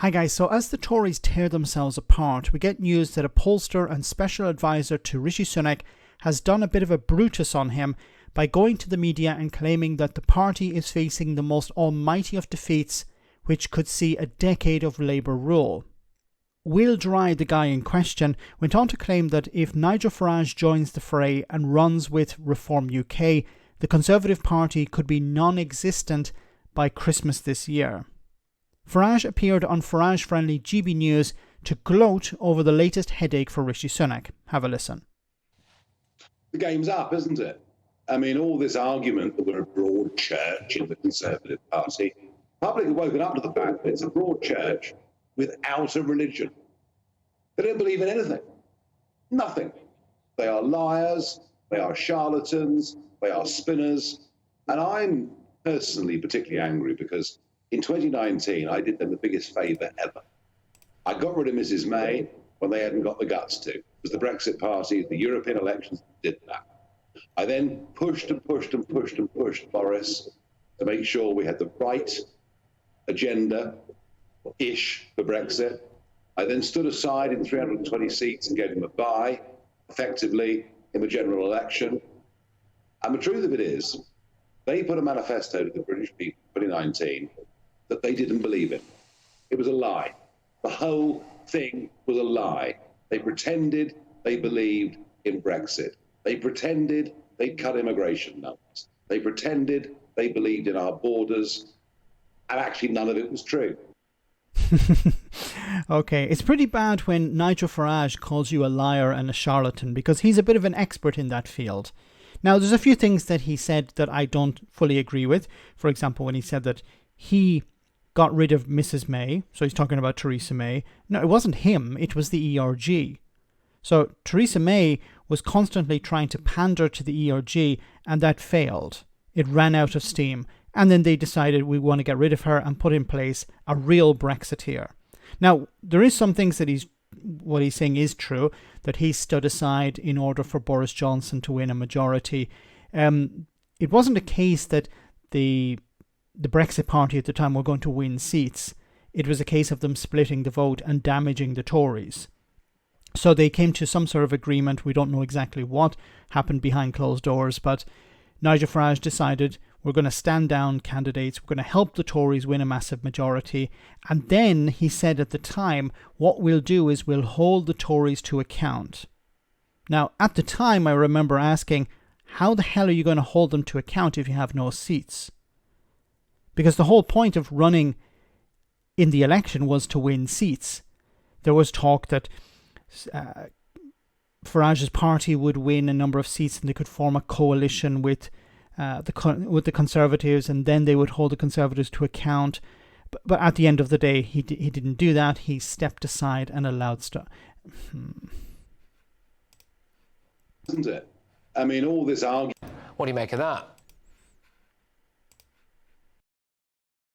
Hi guys, so as the Tories tear themselves apart, we get news that a pollster and special advisor to Rishi Sunak has done a bit of a Brutus on him by going to the media and claiming that the party is facing the most almighty of defeats, which could see a decade of Labour rule. Will Dry, the guy in question, went on to claim that if Nigel Farage joins the fray and runs with Reform UK, the Conservative Party could be non-existent by Christmas this year. Farage appeared on Farage-friendly GB News to gloat over the latest headache for Rishi Sunak. Have a listen. The game's up, isn't it? I mean, all this argument that we're a broad church in the Conservative Party, the public have woken up to the fact that it's a broad church without a religion. They don't believe in anything. Nothing. They are liars, they are charlatans, they are spinners. And I'm personally particularly angry because in 2019, I did them the biggest favour ever. I got rid of Mrs May when they hadn't got the guts to. It was the Brexit Party, the European elections that did that. I then pushed Boris to make sure we had the right agenda-ish for Brexit. I then stood aside in 320 seats and gave him a bye, effectively, in the general election. And the truth of it is, they put a manifesto to the British people in 2019 that they didn't believe in. It was a lie. The whole thing was a lie. They pretended they believed in Brexit. They pretended they'd cut immigration numbers. They pretended they believed in our borders, and actually none of it was true. Okay, it's pretty bad when Nigel Farage calls you a liar and a charlatan because he's a bit of an expert in that field. Now, there's a few things that he said that I don't fully agree with. For example, when he said that he got rid of Mrs May, so he's talking about Theresa May. No, it wasn't him, it was the ERG. So Theresa May was constantly trying to pander to the ERG, and that failed. It ran out of steam, and then they decided we want to get rid of her and put in place a real Brexiteer. Now, there is some things that what he's saying is true, that he stood aside in order for Boris Johnson to win a majority. It wasn't a case that the Brexit Party at the time were going to win seats. It was a case of them splitting the vote and damaging the Tories. So they came to some sort of agreement. We don't know exactly what happened behind closed doors, but Nigel Farage decided we're going to stand down candidates, we're going to help the Tories win a massive majority. And then he said at the time, what we'll do is we'll hold the Tories to account. Now, at the time, I remember asking, how the hell are you going to hold them to account if you have no seats? Because the whole point of running in the election was to win seats. There was talk that Farage's party would win a number of seats and they could form a coalition with the Conservatives, and then they would hold the Conservatives to account. But at the end of the day, he didn't do that. He stepped aside and allowed stuff. Isn't it? I mean, all this argument. What do you make of that?